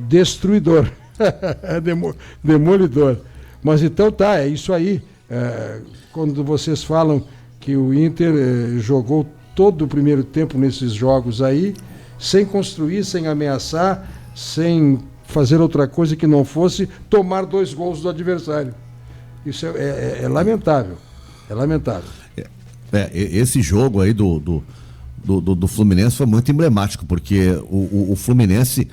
destruidor, demolidor. Mas então tá, é isso aí. Quando vocês falam que o Inter jogou todo o primeiro tempo nesses jogos aí, sem construir, sem ameaçar, sem fazer outra coisa que não fosse tomar 2 gols do adversário. Isso é lamentável. É lamentável. Esse jogo aí do Fluminense foi muito emblemático, porque o Fluminense,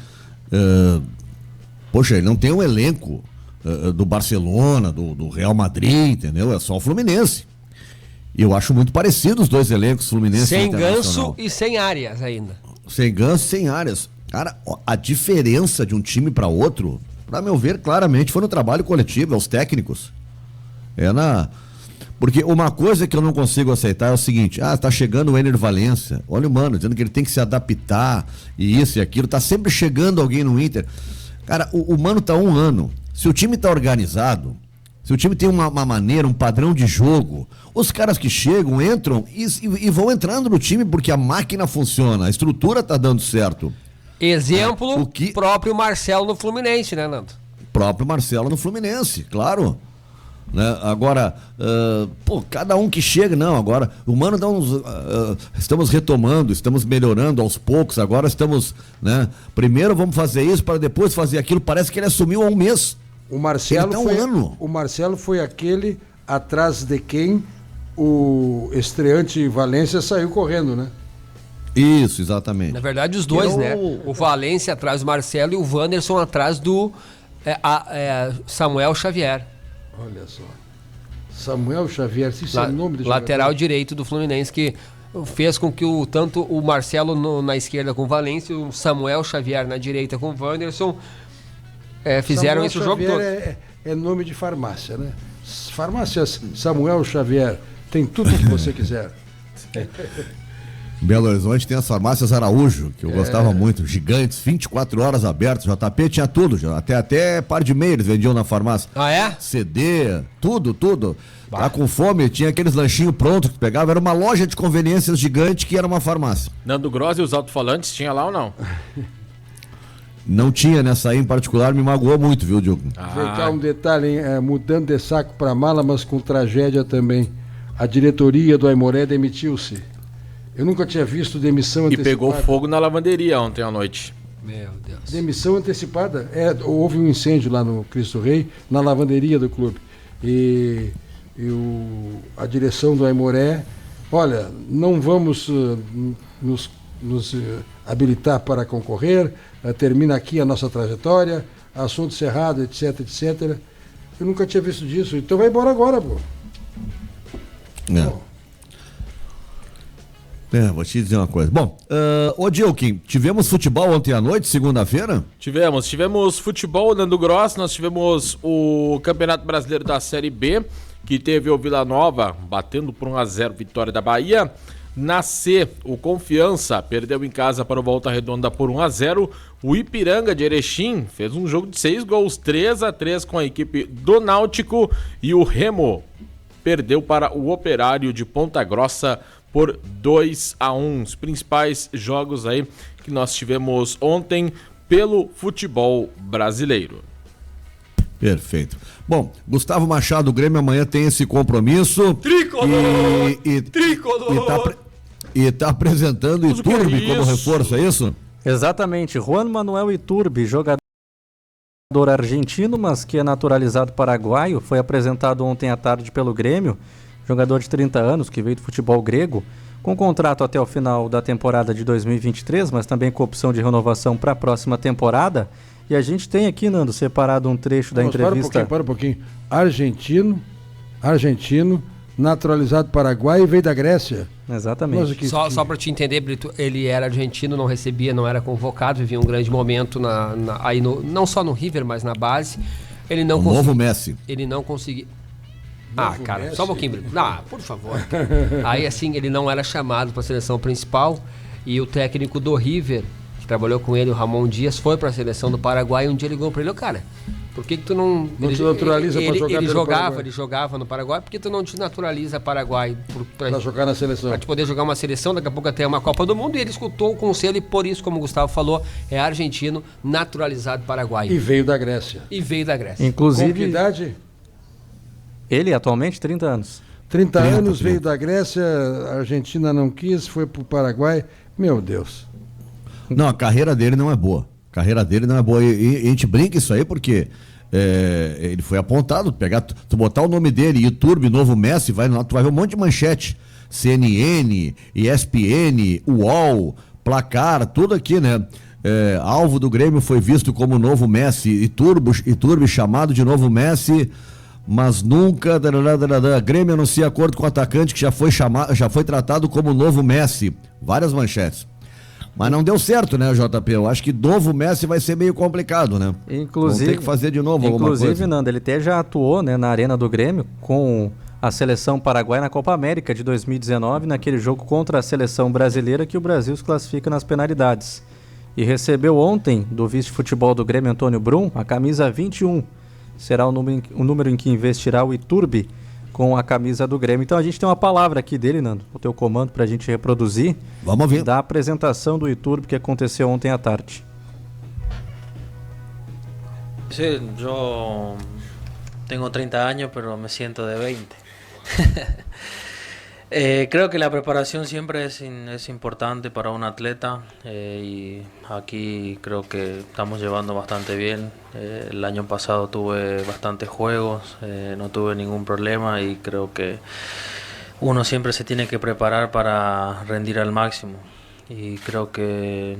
poxa, ele não tem um elenco do Barcelona, do Real Madrid, entendeu? É só o Fluminense. E eu acho muito parecido os 2 elencos, Fluminense sem Ganso e sem Arias ainda. Sem Ganso e sem Arias. Cara, a diferença de um time para outro, para meu ver, claramente foi no trabalho coletivo, aos técnicos. Porque uma coisa que eu não consigo aceitar é o seguinte: tá chegando o Ener Valencia, olha o Mano, dizendo que ele tem que se adaptar, e isso e aquilo, tá sempre chegando alguém no Inter. Cara, o Mano tá 1 ano. Se o time tá organizado, se o time tem uma maneira, um padrão de jogo, os caras que chegam, entram e vão entrando no time porque a máquina funciona, a estrutura tá dando certo. Exemplo, próprio Marcelo no Fluminense, né, Nando? Próprio Marcelo no Fluminense, claro. Né? Agora, cada um que chega, não, agora o Mano dá uns, estamos retomando, estamos melhorando aos poucos, agora estamos, né? Primeiro vamos fazer isso para depois fazer aquilo, parece que ele assumiu há um mês. O Marcelo foi aquele atrás de quem o estreante Valência saiu correndo, né? Isso, exatamente. Na verdade, os dois, né? O Valência atrás do Marcelo e o Wanderson atrás do Samuel Xavier. Olha só. Samuel Xavier, se isso é o nome do lateral jogador. direito do Fluminense, que fez com que tanto o Marcelo na esquerda com o Valência e o Samuel Xavier na direita com o Wanderson fizeram isso o jogo todo. É nome de farmácia, né? Farmácia Samuel Xavier, tem tudo que você quiser. Belo Horizonte tem as farmácias Araújo, que eu gostava muito, gigantes, 24 horas abertas, JP tinha tudo, até par de meia eles vendiam na farmácia. Ah, é? CD, tudo. Tá com fome, tinha aqueles lanchinhos prontos que pegava, era uma loja de conveniências gigante que era uma farmácia. Nando Gross e os alto-falantes tinha lá ou não? Não tinha nessa aí em particular, me magoou muito, viu, Diogo? Vem cá um detalhe, hein? Mudando de saco para mala, mas com tragédia também. A diretoria do Aimoré demitiu-se. Eu nunca tinha visto demissão antecipada. E pegou fogo na lavanderia ontem à noite. Meu Deus. Demissão antecipada. Houve um incêndio lá no Cristo Rei, na lavanderia do clube. A direção do Aimoré, olha, não vamos nos habilitar para concorrer, termina aqui a nossa trajetória, assunto encerrado, etc, etc. Eu nunca tinha visto disso, então vai embora agora, pô. Vou te dizer uma coisa. Bom, ô Dioquim, tivemos futebol ontem à noite, segunda-feira? Tivemos futebol, Nando Gross, nós tivemos o Campeonato Brasileiro da Série B, que teve o Vila Nova batendo por 1-0 vitória da Bahia. Na C, o Confiança perdeu em casa para o Volta Redonda por 1-0. O Ipiranga de Erechim fez um jogo de 6 gols, 3-3 com a equipe do Náutico. E o Remo perdeu para o Operário de Ponta Grossa por 2-1. Os principais jogos aí que nós tivemos ontem pelo futebol brasileiro. Perfeito. Bom, Gustavo Machado, o Grêmio amanhã tem esse compromisso. Tricolor! Tricolor! E tá apresentando o Iturbe como reforço, é isso? Exatamente. Juan Manuel Iturbe, jogador argentino, mas que é naturalizado paraguaio, foi apresentado ontem à tarde pelo Grêmio. Jogador de 30 anos, que veio do futebol grego, com contrato até o final da temporada de 2023, mas também com opção de renovação para a próxima temporada. E a gente tem aqui, Nando, separado um trecho da entrevista. Para um pouquinho. Argentino, naturalizado paraguaio e veio da Grécia. Exatamente. Só para te entender, Brito, ele era argentino, não era convocado, vivia um grande momento não só no River, mas na base. Ele não novo Messi. Ele não conseguiu. Cara, Messi. só um pouquinho, Brito. Por favor. Aí, assim, ele não era chamado para a seleção principal e o técnico do River, que trabalhou com ele, o Ramon Dias, foi para a seleção do Paraguai e um dia ligou para ele, cara, Por que tu não... Não te naturaliza para jogar pelo Paraguai? Ele jogava no Paraguai, por que tu não te naturaliza Paraguai? Para jogar na seleção. Para te poder jogar uma seleção, daqui a pouco até uma Copa do Mundo, e ele escutou o conselho e por isso, como o Gustavo falou, é argentino, naturalizado paraguaio. E veio da Grécia. Inclusive, com que idade? Ele atualmente 30 anos. 30 anos, veio da Grécia, a Argentina não quis, foi pro Paraguai. Meu Deus. Não, a carreira dele não é boa. E a gente brinca isso aí porque ele foi apontado, tu botar o nome dele, YouTube, novo Messi, vai lá, tu vai ver um monte de manchete. CNN, ESPN, UOL, Placar, tudo aqui, né? Alvo do Grêmio foi visto como novo Messi, Iturbe chamado de novo Messi, mas nunca Grêmio anuncia acordo com o atacante que já foi tratado como novo Messi. Várias manchetes. Mas não deu certo, né, JP? Eu acho que novo Messi vai ser meio complicado, né? Inclusive, vão ter que fazer de novo alguma coisa. Inclusive, Nando, ele até já atuou, né, na Arena do Grêmio com a seleção paraguaia na Copa América de 2019, naquele jogo contra a seleção brasileira que o Brasil se classifica nas penalidades. E recebeu ontem, do vice-futebol do Grêmio, Antônio Brum, a camisa 21. Será o número em que investirá o Iturbe com a camisa do Grêmio. Então a gente tem uma palavra aqui dele, Nando, o teu comando pra gente reproduzir. Vamos ver. Da apresentação do Iturbe que aconteceu ontem à tarde. Sí, yo tengo 30 años, pero me siento de 20. Creo que la preparación siempre es importante para un atleta y aquí creo que estamos llevando bastante bien. El año pasado tuve bastantes juegos, no tuve ningún problema y creo que uno siempre se tiene que preparar para rendir al máximo. Y creo que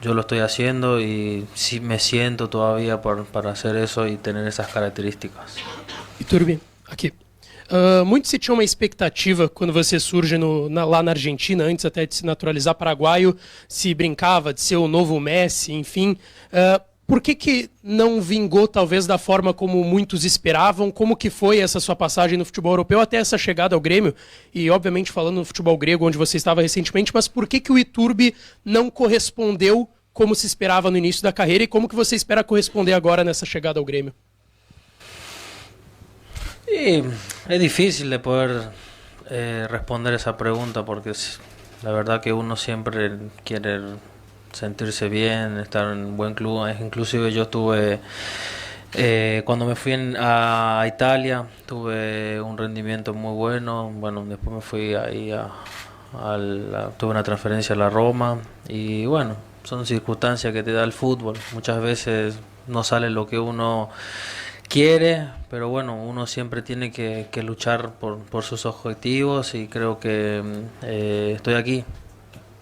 yo lo estoy haciendo y sí me siento todavía para hacer eso y tener esas características. Iturbe, aqui. Muito se tinha uma expectativa quando você surge lá na Argentina, antes até de se naturalizar paraguaio, se brincava de ser o novo Messi, enfim. Por que não vingou talvez da forma como muitos esperavam? Como que foi essa sua passagem no futebol europeu até essa chegada ao Grêmio? E obviamente falando no futebol grego, onde você estava recentemente, mas por que o Iturbe não correspondeu como se esperava no início da carreira e como que você espera corresponder agora nessa chegada ao Grêmio? Y es difícil de poder responder esa pregunta porque la verdad que uno siempre quiere sentirse bien, estar en un buen club. Inclusive yo tuve, cuando me fui a Italia, tuve un rendimiento muy bueno. Bueno, después me fui ahí tuve una transferencia a la Roma y bueno, son circunstancias que te da el fútbol. Muchas veces no sale lo que uno quiere, pero bueno, uno siempre tiene que luchar por sus objetivos y creo que estoy aquí.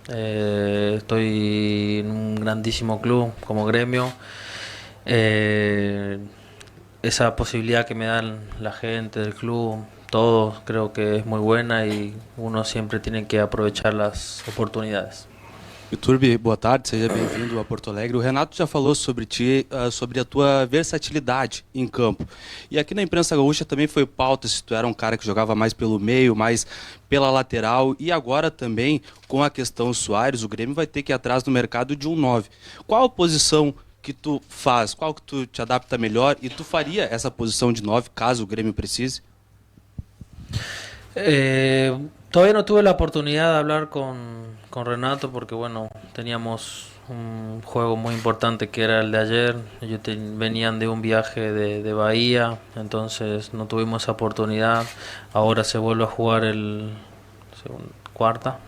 Estoy en un grandísimo club como Gremio. Esa posibilidad que me dan la gente del club, todos, creo que es muy buena y uno siempre tiene que aprovechar las oportunidades. Iturbe, boa tarde, seja bem-vindo a Porto Alegre. O Renato já falou sobre ti, sobre a tua versatilidade em campo. E aqui na imprensa gaúcha também foi pauta se tu era um cara que jogava mais pelo meio, mais pela lateral. E agora também, com a questão Soares, o Grêmio vai ter que ir atrás do mercado de um 9. Qual a posição que tu faz? Qual que tu te adapta melhor? E tu faria essa posição de 9 caso o Grêmio precise? Todavía no tuve la oportunidad de hablar con Renato porque bueno, teníamos un juego muy importante que era el de ayer. Ellos venían de un viaje de Bahía, entonces no tuvimos esa oportunidad. Ahora se vuelve a jugar cuarta.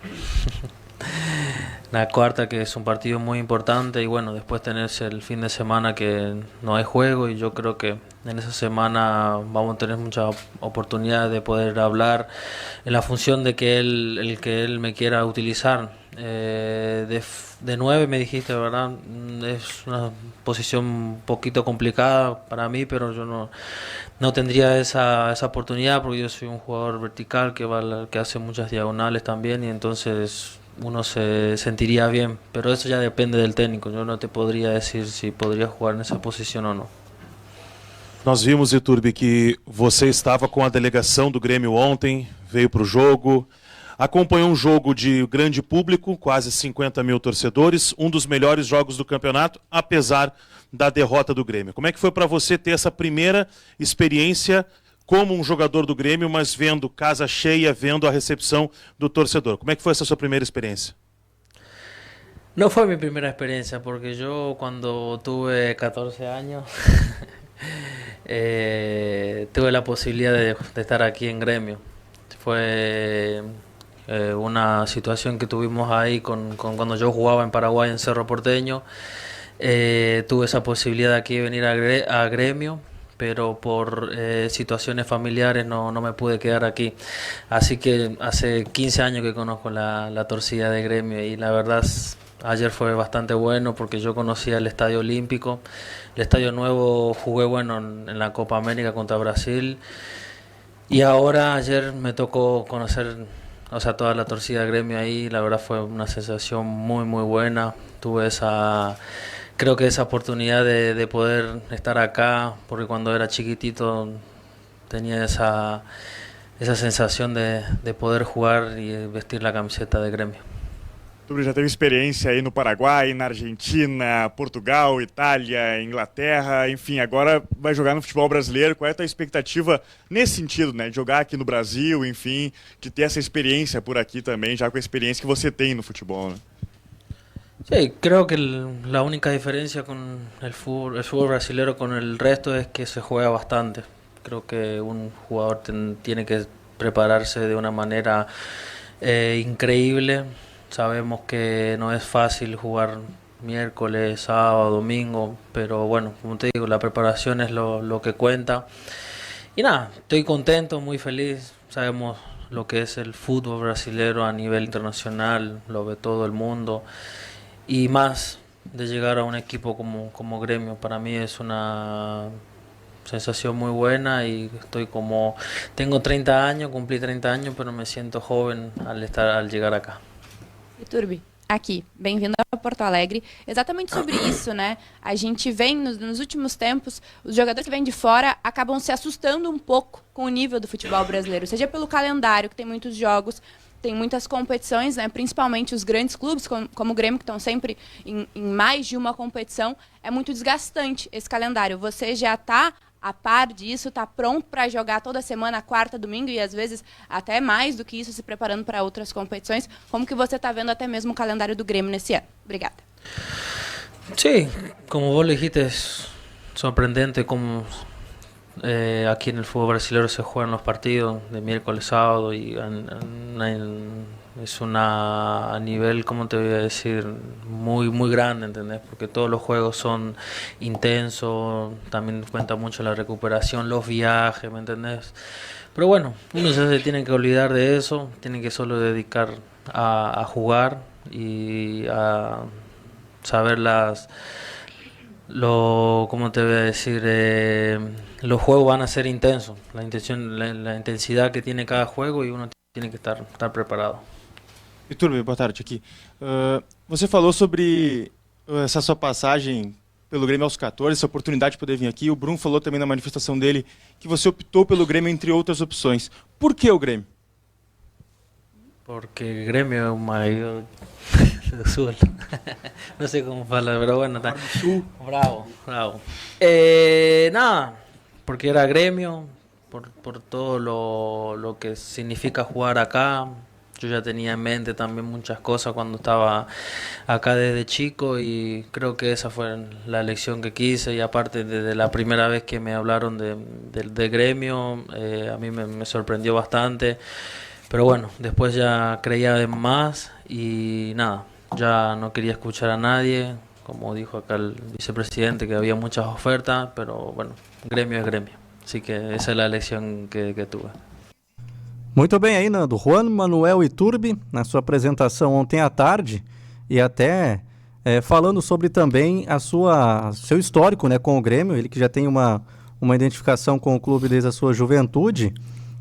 La cuarta, que es un partido muy importante, y bueno, después tenés el fin de semana que no hay juego, y yo creo que en esa semana vamos a tener mucha oportunidad de poder hablar en la función de que él me quiera utilizar. De 9 me dijiste, ¿verdad? Es una posición un poquito complicada para mí, pero yo no tendría esa oportunidad porque yo soy un jugador vertical que hace muchas diagonales también, y entonces uno se sentiría bien, pero eso ya depende del técnico. Yo no te podría decir si podría jugar nessa posição ou não. Nós vimos, Iturbe, que você estava com a delegação do Grêmio ontem, veio para o jogo. acompanhou um jogo de grande público, quase 50 mil torcedores, um dos melhores jogos do campeonato, apesar da derrota do Grêmio. Como é que foi para você ter essa primeira experiência como um jogador do Grêmio, mas vendo casa cheia, vendo a recepção do torcedor? Como é que foi essa sua primeira experiência? No fue mi primera experiencia porque yo cuando tuve 14 años tuve la posibilidad de estar aquí en Gremio. Fue una situación que tuvimos ahí cuando yo jugaba en Paraguay en Cerro Porteño. Tuve esa posibilidad de aquí venir a Gremio, pero por situaciones familiares no me pude quedar aquí. Así que hace 15 años que conozco la torcida de Gremio y la verdad ayer fue bastante bueno porque yo conocía el Estadio Olímpico. El Estadio Nuevo jugué bueno en la Copa América contra Brasil y ahora ayer me tocó conocer, o sea, toda la torcida de Gremio ahí. La verdad fue una sensación muy muy buena. Tuve creo que esa oportunidad de poder estar acá, porque cuando era chiquitito tenía esa sensación de poder jugar y vestir la camiseta de Gremio. Tu já teve experiência aí no Paraguai, na Argentina, Portugal, Itália, Inglaterra, enfim, agora vai jogar no futebol brasileiro. Qual é a tua expectativa nesse sentido, né? De jogar aqui no Brasil, enfim, de ter essa experiência por aqui também, já com a experiência que você tem no futebol, né? Sí, creo que la única diferencia con el fútbol brasileño con el resto es que se juega bastante. Creo que un jugador tiene que prepararse de una manera increíble. Sabemos que no es fácil jugar miércoles, sábado, domingo, pero bueno, como te digo, la preparación es lo que cuenta. Y nada, estoy contento, muy feliz. Sabemos lo que es el fútbol brasileño a nivel internacional, lo ve todo el mundo. Y más de llegar a un equipo como Gremio, para mí es una sensación muy buena y tengo 30 años, cumplí 30 años, pero me siento joven al llegar acá. Iturbe, aqui, bem-vindo a Porto Alegre. Exatamente sobre isso, né? A gente vem, nos últimos tempos, os jogadores que vêm de fora acabam se assustando um pouco com o nível do futebol brasileiro, seja pelo calendário, que tem muitos jogos, tem muitas competições, né? Principalmente os grandes clubes, como o Grêmio, que estão sempre em mais de uma competição. É muito desgastante esse calendário. Você já está a par disso, está pronto para jogar toda semana, quarta, domingo, e às vezes até mais do que isso, se preparando para outras competições. Como que você está vendo até mesmo o calendário do Grêmio nesse ano? Obrigada. Sí, como vos le dijiste, es sorprendente cómo aquí en el fútbol brasileño se juegan los partidos de miércoles, sábado y es a nivel, como te voy a decir, muy muy grande, ¿entendés? Porque todos los juegos son intensos, también cuenta mucho la recuperación, los viajes, ¿me entendés? Pero bueno, uno ya se tiene que olvidar de eso, tiene que solo dedicar a jugar y a saber ¿cómo te voy a decir? Los juegos van a ser intensos, la intensidad que tiene cada juego y uno tiene que estar preparado. Iturbe, boa tarde aqui. Você falou sobre essa sua passagem pelo Grêmio aos 14, essa oportunidade de poder vir aqui. O Bruno falou também na manifestação dele que você optou pelo Grêmio entre outras opções. Por que o Grêmio? Porque Grêmio é o maior do Sul. No sé cómo fala, pero bueno, está. Bravo. Nada, porque era Gremio, por todo lo que significa jugar acá. Yo ya tenía en mente también muchas cosas cuando estaba acá desde chico y creo que esa fue la elección que quise. Y aparte, desde la primera vez que me hablaron de Gremio, a mí me sorprendió bastante. Pero bueno, después ya creía de más y nada, ya no quería escuchar a nadie. Como dijo acá el vicepresidente, que había muchas ofertas, pero bueno, Gremio es Gremio. Así que esa es la elección que tuve. Muito bem aí, Nando. Juan Manuel Iturbe, na sua apresentação ontem à tarde, e até falando sobre também seu histórico, né, com o Grêmio, ele que já tem uma identificação com o clube desde a sua juventude,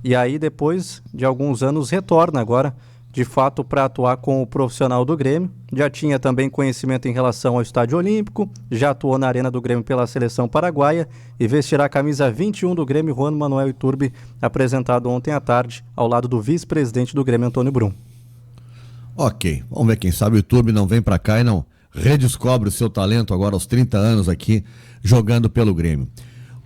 e aí depois de alguns anos retorna agora, de fato, para atuar com o profissional do Grêmio. Já tinha também conhecimento em relação ao Estádio Olímpico, já atuou na Arena do Grêmio pela seleção paraguaia e vestirá a camisa 21 do Grêmio. Juan Manuel Iturbe, apresentado ontem à tarde ao lado do vice-presidente do Grêmio, Antônio Brum. Ok, vamos ver, quem sabe o YouTube não vem pra cá e não redescobre o seu talento agora aos 30 anos aqui, jogando pelo Grêmio.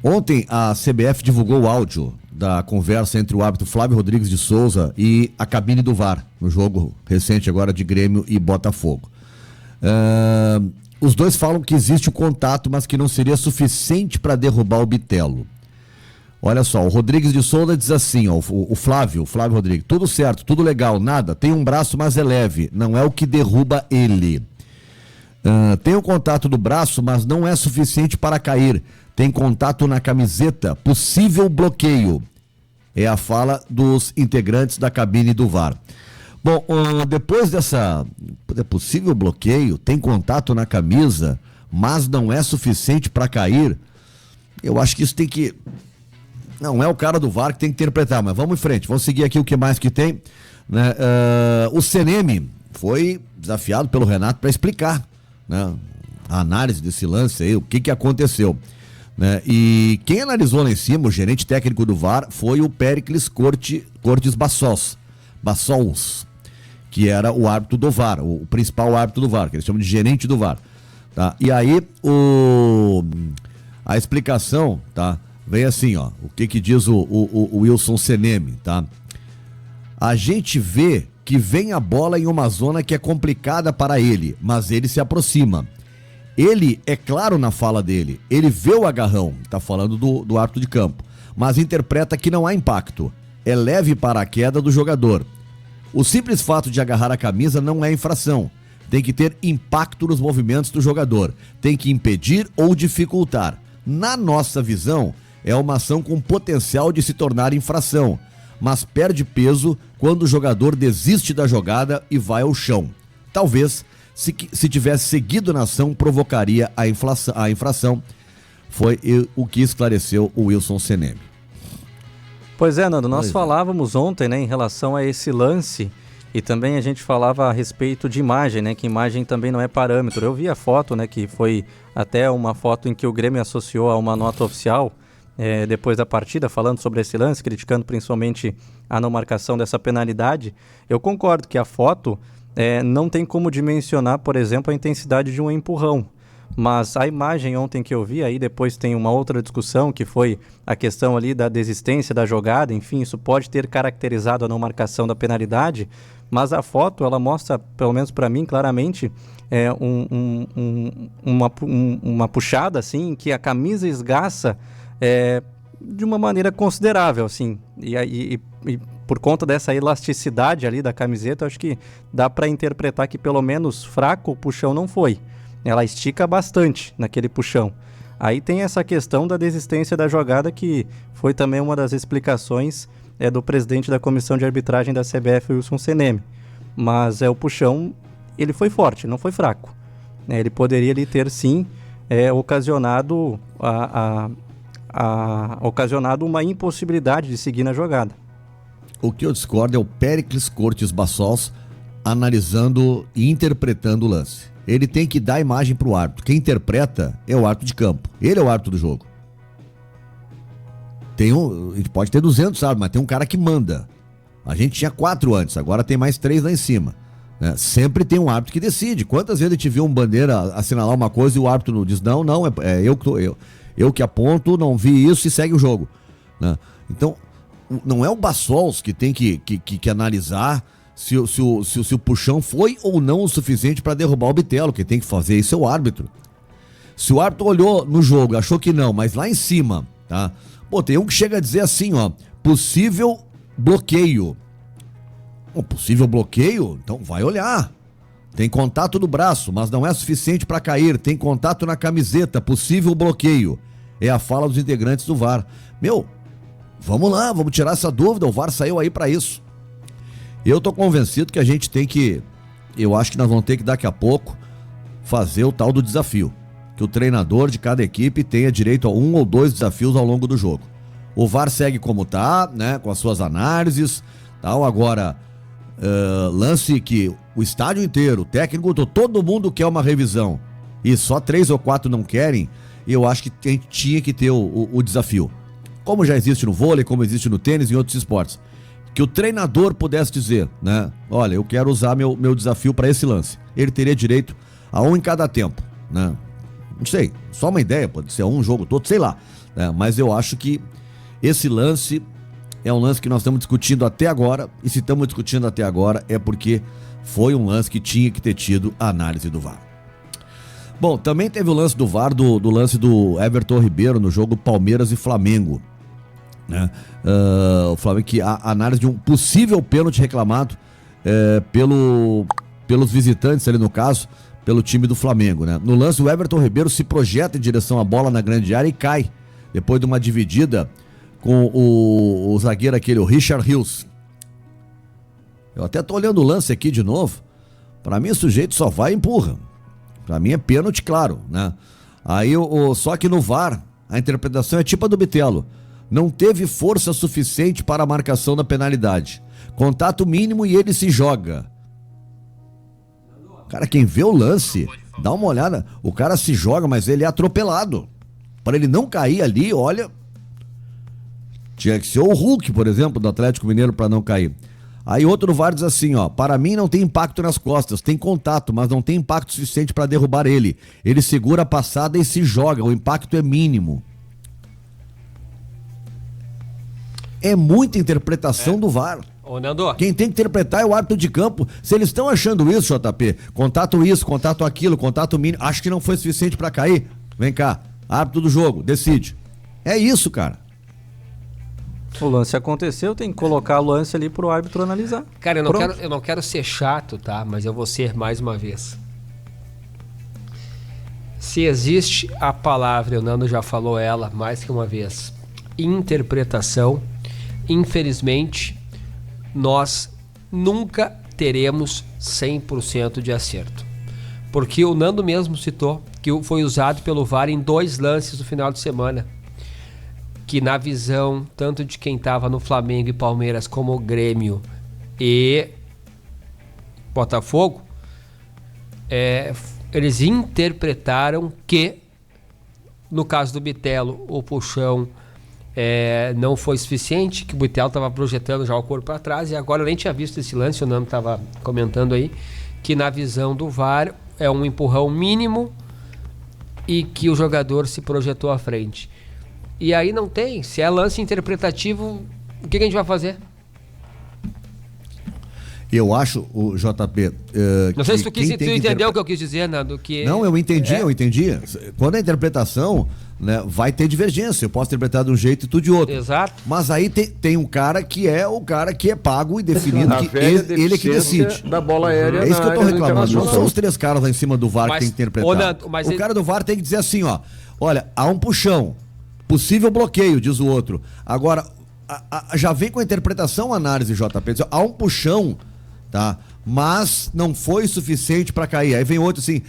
Ontem a CBF divulgou o áudio da conversa entre o árbitro Flávio Rodrigues de Souza e a cabine do VAR, no jogo recente agora de Grêmio e Botafogo. Os dois falam que existe o contato, mas que não seria suficiente para derrubar o Bitelo. Olha só, o Rodrigues de Souza diz assim, ó, o Flávio Rodrigues, tudo certo, tudo legal, nada, tem um braço, mas é leve, não é o que derruba ele. Tem o contato do braço, mas não é suficiente para cair. Tem contato na camiseta, possível bloqueio. É a fala dos integrantes da cabine do VAR. Bom, depois dessa possível bloqueio, tem contato na camisa, mas não é suficiente para cair. Eu acho que isso tem que... Não é o cara do VAR que tem que interpretar, mas vamos em frente, vamos seguir aqui o que mais que tem. Né? O CNM foi desafiado pelo Renato para explicar, né, a análise desse lance aí, o que aconteceu. Né? E quem analisou lá em cima, o gerente técnico do VAR, foi o Péricles Cortes Bassols, que era o árbitro do VAR, o principal árbitro do VAR, que eles chamam de gerente do VAR. Tá? E aí, a explicação, tá? Vem assim, ó, o que diz o Wilson Seneme, tá? A gente vê que vem a bola em uma zona que é complicada para ele, mas ele se aproxima. Ele, é claro na fala dele, ele vê o agarrão, tá falando do árbitro de campo, mas interpreta que não há impacto, é leve para a queda do jogador. O simples fato de agarrar a camisa não é infração, tem que ter impacto nos movimentos do jogador, tem que impedir ou dificultar. Na nossa visão, é uma ação com potencial de se tornar infração, mas perde peso quando o jogador desiste da jogada e vai ao chão. Talvez, se tivesse seguido na ação, provocaria a infração. Foi o que esclareceu o Wilson Seneme. Pois é, Nando, nós falávamos ontem, né, em relação a esse lance, e também a gente falava a respeito de imagem, né, que imagem também não é parâmetro. Eu vi a foto, né, que foi até uma foto em que o Grêmio associou a uma nota oficial, depois da partida, falando sobre esse lance, criticando principalmente a não marcação dessa penalidade. Eu concordo que a foto não tem como dimensionar, por exemplo, a intensidade de um empurrão. Mas a imagem ontem que eu vi, aí depois tem uma outra discussão, que foi a questão ali da desistência da jogada, enfim, isso pode ter caracterizado a não marcação da penalidade, mas a foto, ela mostra, pelo menos para mim, claramente, uma puxada, assim, que a camisa esgaça de uma maneira considerável, assim, e por conta dessa elasticidade ali da camiseta, acho que dá para interpretar que pelo menos fraco o puxão não foi. Ela estica bastante naquele puxão. Aí tem essa questão da desistência da jogada, que foi também uma das explicações do presidente da comissão de arbitragem da CBF, Wilson Seneme. Mas o puxão, ele foi forte, não foi fraco. Ele poderia ali ter sim ocasionado ocasionado uma impossibilidade de seguir na jogada. O que eu discordo é o Péricles Cortes Bassols analisando e interpretando o lance. Ele tem que dar imagem para o árbitro. Quem interpreta é o árbitro de campo. Ele é o árbitro do jogo. A gente pode ter 200 árbitros, mas tem um cara que manda. A gente tinha 4 antes, agora tem mais 3 lá em cima. Né? Sempre tem um árbitro que decide. Quantas vezes a gente viu um bandeira assinalar uma coisa e o árbitro diz, não, eu que aponto, não vi isso e segue o jogo. Né? Então, não é o Bassols que tem que analisar se o puxão foi ou não o suficiente para derrubar o Bitelo. Quem tem que fazer isso é o árbitro. Se o árbitro olhou no jogo, achou que não, mas lá em cima, tá? Pô, tem um que chega a dizer assim, ó, possível bloqueio. Possível bloqueio? Então vai olhar. Tem contato no braço, mas não é suficiente para cair. Tem contato na camiseta, possível bloqueio. É a fala dos integrantes do VAR. Vamos lá, vamos tirar essa dúvida. O VAR saiu aí para isso. Eu tô convencido que a gente tem que... Eu acho que nós vamos ter que daqui a pouco fazer o tal do desafio. Que o treinador de cada equipe tenha direito a 1 ou 2 desafios ao longo do jogo. O VAR segue como tá, né? Com as suas análises, tal. Agora, lance que o estádio inteiro, o técnico, todo mundo quer uma revisão e só 3 ou 4 não querem, eu acho que a gente tinha que ter o desafio. Como já existe no vôlei, como existe no tênis e em outros esportes. que o treinador pudesse dizer, né? Olha, eu quero usar meu desafio para esse lance. Ele teria direito a um em cada tempo, né? Não sei, só uma ideia, pode ser um jogo todo, sei lá. Né? Mas eu acho que esse lance é um lance que nós estamos discutindo até agora, e se estamos discutindo até agora é porque foi um lance que tinha que ter tido a análise do VAR. Bom, também teve o lance do VAR, do lance do Everton Ribeiro no jogo Palmeiras e Flamengo. Né? O Flamengo, que a análise de um possível pênalti reclamado pelos visitantes ali no caso, pelo time do Flamengo, né? No lance o Everton Ribeiro se projeta em direção à bola na grande área e cai, depois de uma dividida com o zagueiro aquele, o Richard Rios. Eu até tô olhando o lance aqui de novo, pra mim o sujeito só vai e empurra, pra mim é pênalti, claro, né? Aí só que no VAR a interpretação é tipo a do Bitelo. Não teve força suficiente para a marcação da penalidade. Contato mínimo e ele se joga. Cara, quem vê o lance, dá uma olhada. O cara se joga, mas ele é atropelado. Para ele não cair ali, olha... Tinha que ser o Hulk, por exemplo, do Atlético Mineiro para não cair. Aí outro VAR diz assim, ó, para mim não tem impacto nas costas, tem contato, mas não tem impacto suficiente para derrubar ele. Ele segura a passada e se joga, o impacto é mínimo. É muita interpretação do VAR. Ô, Nando. Quem tem que interpretar é o árbitro de campo. Se eles estão achando isso, JP, contato isso, contato aquilo, contato mínimo, acho que não foi suficiente pra cair. Vem cá, árbitro do jogo, decide. É isso, cara. O lance aconteceu, tem que colocar o lance ali pro árbitro analisar. Cara, eu não quero ser chato, tá? Mas eu vou ser mais uma vez. Se existe a palavra, o Nando já falou ela mais que uma vez, interpretação, infelizmente, nós nunca teremos 100% de acerto. Porque o Nando mesmo citou que foi usado pelo VAR em 2 lances no final de semana. Que na visão, tanto de quem estava no Flamengo e Palmeiras, como o Grêmio e Botafogo, eles interpretaram que, no caso do Bitelo, o puxão não foi suficiente, que o Bitelo estava projetando já o corpo para trás, e agora eu nem tinha visto esse lance, o Nando estava comentando aí, que na visão do VAR é um empurrão mínimo e que o jogador se projetou à frente. E aí não tem, se é lance interpretativo, o que a gente vai fazer? Eu acho, o JP... não sei se tu entendeu o que eu quis dizer, Nando. Que não, eu entendi. Quando a interpretação, né, vai ter divergência. Eu posso interpretar de um jeito e tu de outro. Exato. Mas aí tem um cara que é o cara que é pago e definido, que ele é que decide. Da bola aérea. É isso que eu tô reclamando. Não são os 3 caras lá em cima do VAR que tem que interpretar. Nando, o cara do VAR tem que dizer assim, ó. Olha, há um puxão. Possível bloqueio, diz o outro. Agora, já vem com a interpretação, análise, JP. Há um puxão, tá? Mas não foi suficiente para cair. Aí vem outro assim,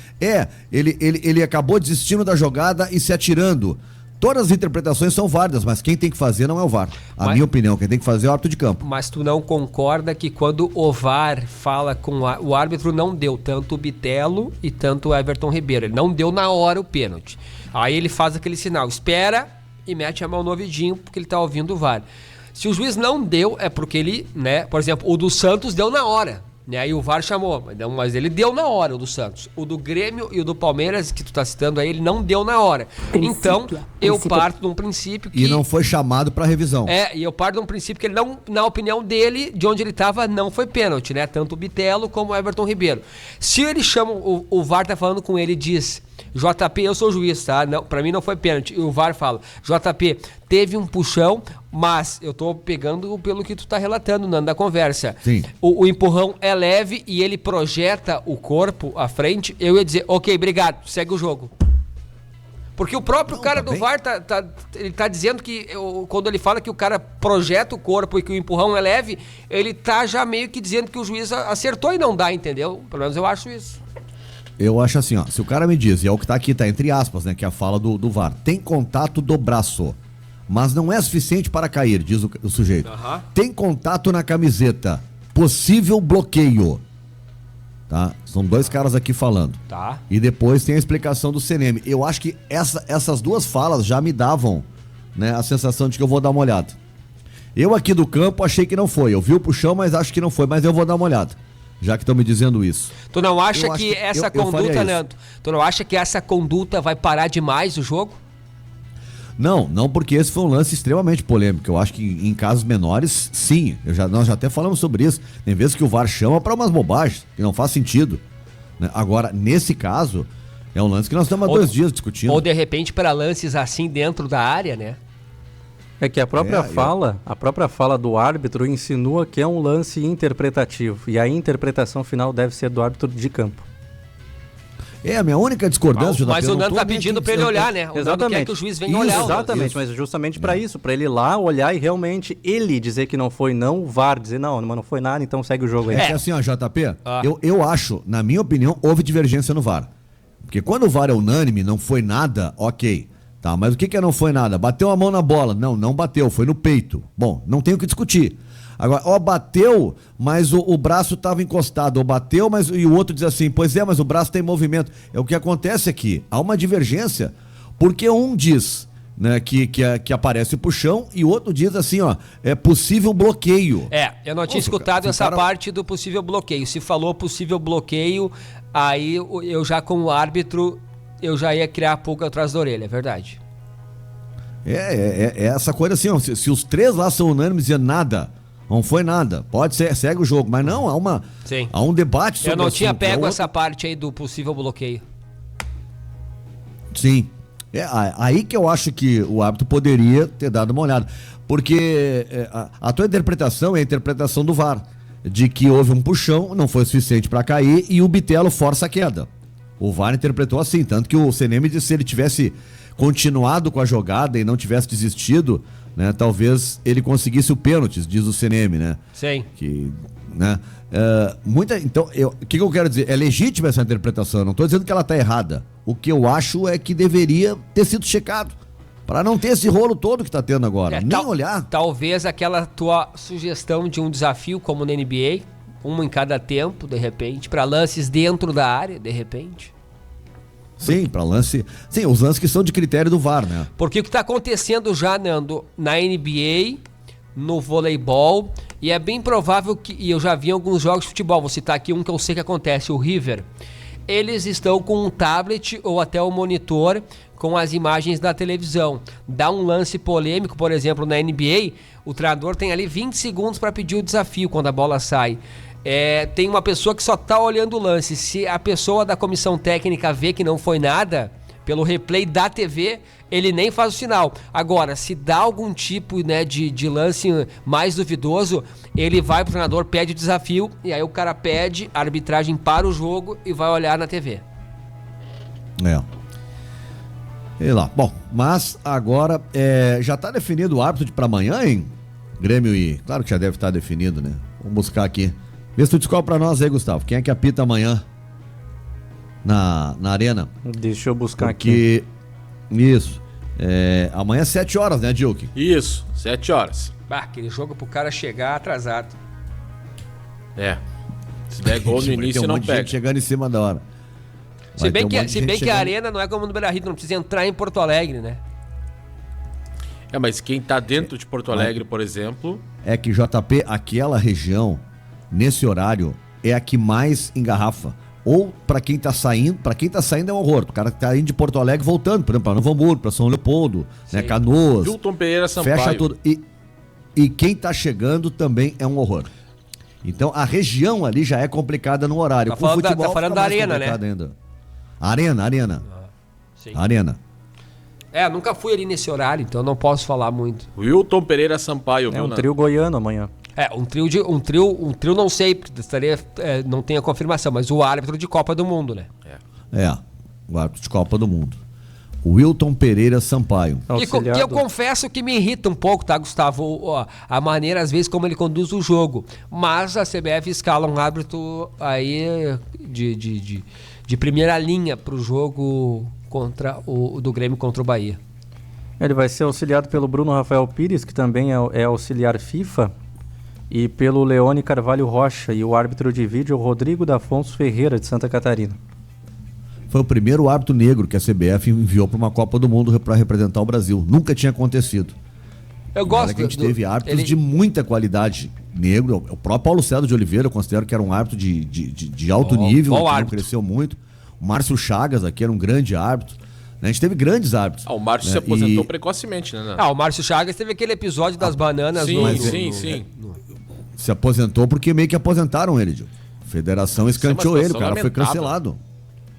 ele acabou desistindo da jogada e se atirando. Todas as interpretações são válidas, mas quem tem que fazer não é o VAR. Minha opinião, quem tem que fazer é o árbitro de campo. Mas tu não concorda que quando o VAR fala com o árbitro, não deu tanto o Bitelo e tanto o Everton Ribeiro. Ele não deu na hora o pênalti. Aí ele faz aquele sinal, espera e mete a mão no ouvidinho porque ele tá ouvindo o VAR. Se o juiz não deu, é porque ele, né, por exemplo, o do Santos deu na hora, né, aí o VAR chamou, mas ele deu na hora, o do Santos. O do Grêmio e o do Palmeiras, que tu tá citando aí, ele não deu na hora. Então, eu parto de um princípio que... E não foi chamado pra revisão. E eu parto de um princípio que ele não, na opinião dele, de onde ele tava, não foi pênalti, né, tanto o Bitelo como o Everton Ribeiro. Se ele chama, o VAR tá falando com ele e diz... JP, eu sou juiz, tá? Não, pra mim não foi pênalti. E o VAR fala, JP, teve um puxão, mas eu tô pegando pelo que tu tá relatando, Nando, da conversa. Sim. O empurrão é leve e ele projeta o corpo à frente, eu ia dizer, ok, obrigado, segue o jogo. Porque o próprio cara do VAR ele tá dizendo que, quando ele fala que o cara projeta o corpo e que o empurrão é leve, ele tá já meio que dizendo que o juiz acertou e não dá, entendeu? Pelo menos eu acho isso. Eu acho assim, ó, se o cara me diz, e é o que tá aqui, tá entre aspas, né, que é a fala do VAR, tem contato do braço, mas não é suficiente para cair, diz o sujeito. Uhum. Tem contato na camiseta, possível bloqueio. Tá? São 2 caras aqui falando. Tá. E depois tem a explicação do CNM. Eu acho que essas 2 falas já me davam, né, a sensação de que eu vou dar uma olhada. Eu aqui do campo achei que não foi. Eu vi o puxão, mas acho que não foi. Mas eu vou dar uma olhada, já que estão me dizendo isso. Tu não acha Eu acho que que essa eu faria conduta, isso. Nando, tu não acha que essa conduta vai parar demais o jogo? Não porque esse foi um lance extremamente polêmico. Eu acho que em casos menores, sim. Nós já até falamos sobre isso. Tem vezes que o VAR chama para umas bobagens, que não faz sentido, né? Agora, nesse caso, é um lance que nós estamos há 2 dias discutindo. Ou de repente para lances assim dentro da área, né? É que a própria fala do árbitro insinua que é um lance interpretativo. E a interpretação final deve ser do árbitro de campo. É, a minha única discordância... Mas o Nando tá pedindo para ele olhar, né? O Nando quer que o juiz venha olhar. Exatamente, mas justamente para isso, para ele ir lá, olhar e realmente ele dizer que não foi, não o VAR dizer não, mas não foi nada, então segue o jogo aí. É que assim, ó, JP, eu acho, na minha opinião, houve divergência no VAR. Porque quando o VAR é unânime, não foi nada, ok. Tá, mas o que não foi nada? Bateu a mão na bola? Não bateu, foi no peito. Bom, não tem o que discutir. Agora, bateu, mas o braço estava encostado. Ou bateu, mas e o outro diz assim, pois é, mas o braço tem movimento. É o que acontece aqui. Há uma divergência, porque um diz, né, que aparece o puxão e o outro diz assim, ó, é possível bloqueio. Eu não tinha escutado essa parte do possível bloqueio. Se falou possível bloqueio, aí eu já como árbitro, eu já ia criar a pulga atrás da orelha, é verdade. É essa coisa assim, ó, se os 3 lá são unânimes e nada, não foi nada, pode ser, segue o jogo, mas não, há um debate sobre eu não tinha assunto. pego essa parte aí do possível bloqueio. Sim, aí que eu acho que o árbitro poderia ter dado uma olhada, porque a tua interpretação é a interpretação do VAR, de que houve um puxão, não foi suficiente para cair e o Bitelo força a queda. O VAR interpretou assim, tanto que o CNM disse que se ele tivesse continuado com a jogada e não tivesse desistido, né, talvez ele conseguisse o pênalti, diz o CNM, né? Sim. Né, então, o que eu quero dizer? É legítima essa interpretação, eu não estou dizendo que ela está errada. O que eu acho é que deveria ter sido checado, para não ter esse rolo todo que está tendo agora, nem olhar. Talvez aquela tua sugestão de um desafio como na NBA, uma em cada tempo, de repente, para lances dentro da área, de repente. Sim, para lance. Sim, os lances que são de critério do VAR, né? Porque o que está acontecendo já, Nando, na NBA, no voleibol, e é bem provável que, e eu já vi em alguns jogos de futebol, vou citar aqui um que eu sei que acontece, o River. Eles estão com um tablet ou até um monitor com as imagens da televisão. Dá um lance polêmico, por exemplo, na NBA, o treinador tem ali 20 segundos para pedir o desafio quando a bola sai. Tem uma pessoa que só tá olhando o lance. Se a pessoa da comissão técnica vê que não foi nada, pelo replay da TV, ele nem faz o sinal. Agora, se dá algum tipo, né, de lance mais duvidoso, ele vai pro treinador, pede o desafio, e aí o cara pede, a arbitragem para o jogo e vai olhar na TV. Sei lá. Bom, mas agora já tá definido o árbitro para amanhã, hein? Grêmio e... Claro que já deve estar definido, né? Vamos buscar aqui. Vê se tu descobre pra nós aí, Gustavo. Quem é que apita amanhã na arena? Deixa eu buscar aqui. Isso. Amanhã é 7 horas, né, Dilke? Isso, 7 horas. Aquele jogo pro cara chegar atrasado. Se der gol no início, não pega. Chegando em cima da hora. Se bem que a arena não é como no Beira-Rio, não precisa entrar em Porto Alegre, né? Mas quem tá dentro de Porto Alegre, por exemplo... É que, JP, aquela região, nesse horário, é a que mais engarrafa. Ou para quem tá saindo é um horror. O cara que tá indo de Porto Alegre voltando, por exemplo, para Novo Hamburgo, para São Leopoldo, né, Canoas. Hilton Pereira Sampaio. Fecha tudo. E quem tá chegando também é um horror. Então a região ali já é complicada no horário. Tá falando da arena, né? Ainda. Arena. Sim. Arena. Nunca fui ali nesse horário, então não posso falar muito. Hilton Pereira Sampaio, viu, um trio goiano amanhã. Um trio não sei, porque não tem a confirmação, mas o árbitro de Copa do Mundo, né? O árbitro de Copa do Mundo. O Hilton Pereira Sampaio. E eu confesso que me irrita um pouco, tá, Gustavo? A maneira, às vezes, como ele conduz o jogo. Mas a CBF escala um árbitro aí de primeira linha pro jogo do Grêmio contra o Bahia. Ele vai ser auxiliado pelo Bruno Rafael Pires, que também é auxiliar FIFA, e pelo Leone Carvalho Rocha, e o árbitro de vídeo é o Rodrigo D'Afonso Ferreira, de Santa Catarina. Foi o primeiro árbitro negro que a CBF enviou para uma Copa do Mundo para representar o Brasil. Nunca tinha acontecido. Eu gosto que a gente teve árbitros de muita qualidade negro. O próprio Paulo César de Oliveira, eu considero que era um árbitro de alto nível, que não cresceu muito. O Márcio Chagas aqui era um grande árbitro. A gente teve grandes árbitros. O Márcio se aposentou precocemente, né? O Márcio Chagas teve aquele episódio das bananas. Sim. Se aposentou porque meio que aposentaram ele, Gil. A federação escanteou ele, o cara foi cancelado.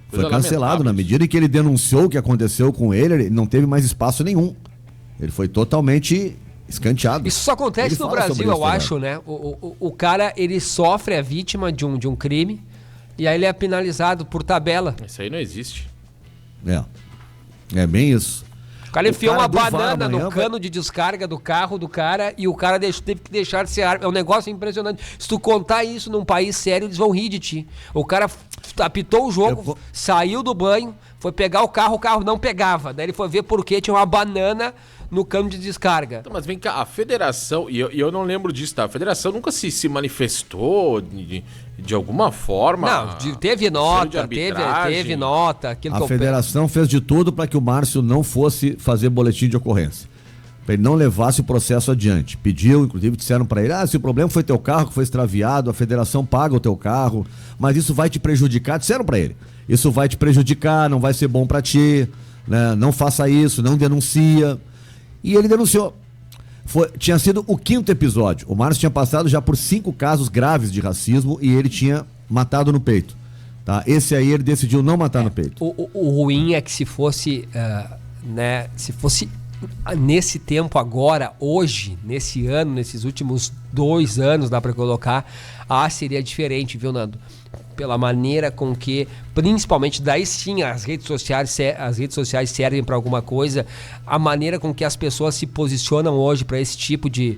Foi cancelado. Na medida em que ele denunciou o que aconteceu com ele não teve mais espaço nenhum. Ele foi totalmente escanteado. Isso só acontece no Brasil, eu acho, né? O cara, ele sofre a vítima de um crime e aí ele é penalizado por tabela. Isso aí não existe. É bem isso. O cara enfiou uma banana no cano de descarga do carro do cara e o cara teve que deixar de ser árbitro. É um negócio impressionante. Se tu contar isso num país sério, eles vão rir de ti. O cara apitou o jogo, saiu do banho, foi pegar o carro não pegava. Daí ele foi ver por que tinha uma banana no cano de descarga. Então, mas vem cá, a federação, e eu não lembro disso, tá? A federação nunca se manifestou de alguma forma. Não, teve nota, teve nota. A federação fez de tudo para que o Márcio não fosse fazer boletim de ocorrência. Para ele não levasse o processo adiante. Pediu, inclusive disseram para ele, se o problema foi teu carro que foi extraviado, a federação paga o teu carro, mas isso vai te prejudicar. Disseram para ele, isso vai te prejudicar, não vai ser bom para ti, né? Não faça isso, não denuncia. E ele denunciou. Tinha sido o 5º episódio. O Márcio tinha passado já por 5 casos graves de racismo e ele tinha matado no peito. Tá? Esse aí ele decidiu não matar no peito. O ruim é que se fosse, se fosse nesse tempo agora, hoje, nesse ano, nesses últimos 2 anos, dá para colocar, seria diferente, viu, Nando? Pela maneira com que, principalmente, daí sim as redes sociais servem para alguma coisa, a maneira com que as pessoas se posicionam hoje para esse tipo de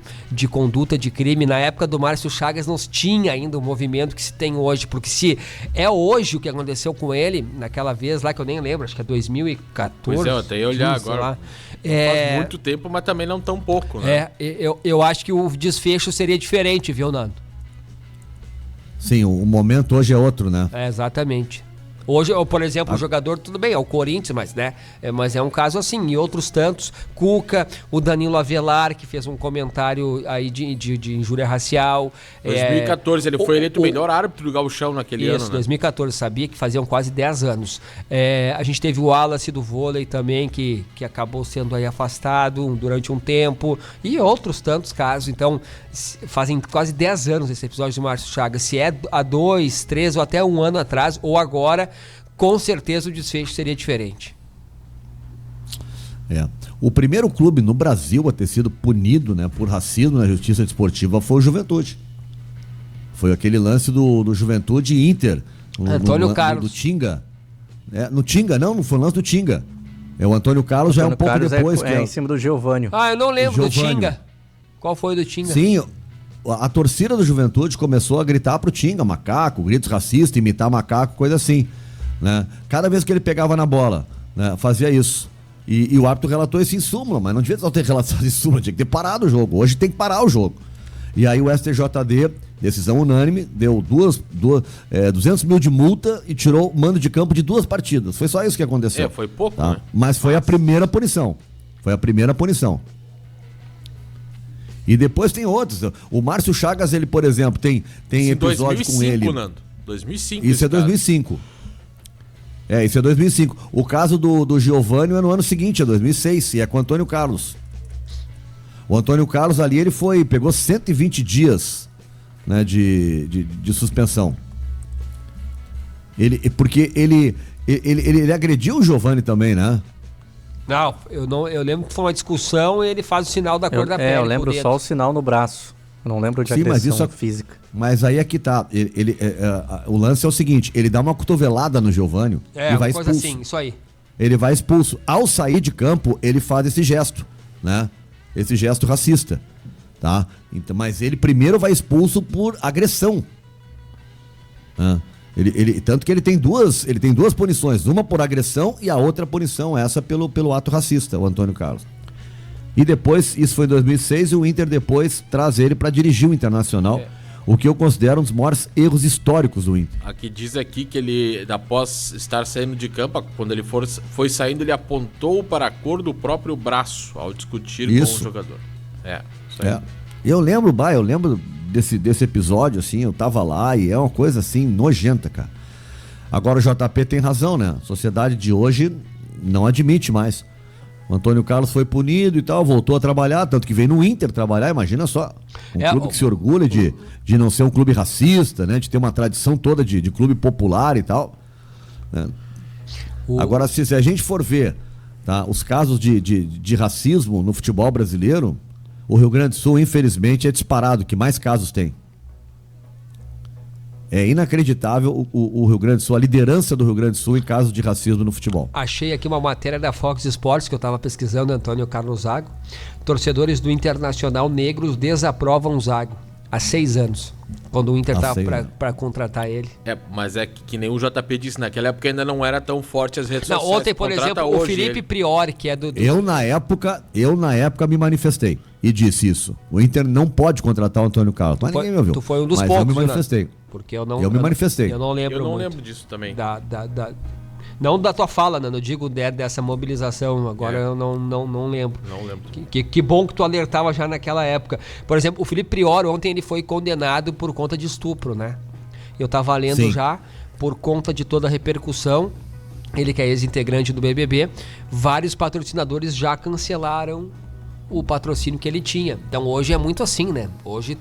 conduta de crime. Na época do Márcio Chagas não tinha ainda o movimento que se tem hoje, porque se é hoje o que aconteceu com ele, naquela vez lá que eu nem lembro, acho que é 2014. Pois é, eu tenho que olhar agora. Lá. Faz muito tempo, mas também não tão pouco, né? Eu acho que o desfecho seria diferente, viu, Nando? Sim, o momento hoje é outro, né? Exatamente. Hoje, por exemplo, o jogador, tudo bem, é o Corinthians, mas é um caso assim, e outros tantos, Cuca, o Danilo Avelar, que fez um comentário aí de injúria racial. 2014, ele foi eleito o melhor árbitro do Gauchão naquele ano, né? 2014, sabia que faziam quase 10 anos. A gente teve o Wallace do vôlei também, que acabou sendo aí afastado durante um tempo, e outros tantos casos. Então, fazem quase 10 anos esse episódio do Márcio Chagas. Se é há 2, 3 ou até 1 ano atrás, ou agora, com certeza o desfecho seria diferente. O primeiro clube no Brasil a ter sido punido, né, por racismo na justiça desportiva foi o Juventude. Foi aquele lance do Juventude Inter. Antônio Carlos. Do Tinga. No Tinga, não foi o lance do Tinga. O Antônio Carlos já é um pouco Carlos depois. Em cima do Giovânio. Eu não lembro do Tinga. Qual foi o do Tinga? Sim, a torcida do Juventude começou a gritar pro Tinga, macaco, gritos racistas, imitar macaco, coisa assim, né? Cada vez que ele pegava na bola, né, fazia isso. E o árbitro relatou isso em súmula, mas não devia só ter relatado em súmula, tinha que ter parado o jogo. Hoje tem que parar o jogo. E aí o STJD, decisão unânime, deu 200 mil de multa e tirou o mando de campo de 2 partidas. Foi só isso que aconteceu. Foi pouco, tá? né? Mas foi a primeira punição. E depois tem outros. O Márcio Chagas, ele, por exemplo, tem episódio 2005, com ele. Nando. 2005. Isso é 2005. Isso é 2005. O caso do Giovânio é no ano seguinte, é 2006, e é com o Antônio Carlos. O Antônio Carlos ali, pegou 120 dias, né, de suspensão. Porque ele agrediu o Giovânio também, né? Não, eu lembro que foi uma discussão e ele faz o sinal da cor da pele. Eu lembro só o sinal no braço. Eu não lembro de agressão física. Mas aí é que tá. O lance é o seguinte: ele dá uma cotovelada no Giovânio e vai expulso. Coisa assim, isso aí. Ele vai expulso. Ao sair de campo, ele faz esse gesto, né? Esse gesto racista, tá? Então, mas ele primeiro vai expulso por agressão. Tanto que ele tem duas punições, uma por agressão e a outra punição, essa pelo ato racista, o Antônio Carlos. E depois, isso foi em 2006, e o Inter depois traz ele para dirigir o Internacional, o que eu considero um dos maiores erros históricos do Inter. Aqui diz aqui que ele, após estar saindo de campo, quando ele foi saindo, ele apontou para a cor do próprio braço ao discutir com o jogador. Isso aí. Eu lembro desse episódio, assim, eu tava lá e é uma coisa, assim, nojenta, cara. Agora o JP tem razão, né? A sociedade de hoje não admite mais. O Antônio Carlos foi punido e tal, voltou a trabalhar, tanto que veio no Inter trabalhar, imagina só. Clube que se orgulha de não ser um clube racista, né? De ter uma tradição toda de clube popular e tal. Né? Agora, se a gente for ver, tá, os casos de racismo no futebol brasileiro, o Rio Grande do Sul, infelizmente, é disparado, que mais casos tem. É inacreditável o Rio Grande do Sul, a liderança do Rio Grande do Sul em casos de racismo no futebol. Achei aqui uma matéria da Fox Sports que eu estava pesquisando, Antônio Carlos Zago. Torcedores do Internacional negros desaprovam Zago há 6 anos, quando o Inter estava para contratar ele. Mas é que nem o JP disse, naquela época ainda não era tão forte as redes sociais. Ontem, por exemplo, o Felipe Priori, que é do... Eu na época me manifestei e disse isso. O Inter não pode contratar o Antônio Carlos. Mas ninguém me ouviu. Tu foi um dos mas poucos, eu me manifestei. Né? Porque eu me manifestei. Eu não lembro. Eu não muito lembro disso também. Não da tua fala, Nando, eu digo dessa mobilização. Agora eu não lembro. Não lembro. Que bom que tu alertava já naquela época. Por exemplo, o Felipe Priori, ontem ele foi condenado por conta de estupro, né? Eu tava lendo já, por conta de toda a repercussão. Ele que é ex-integrante do BBB, vários patrocinadores já cancelaram o patrocínio que ele tinha. Então hoje é muito assim, né? Hoje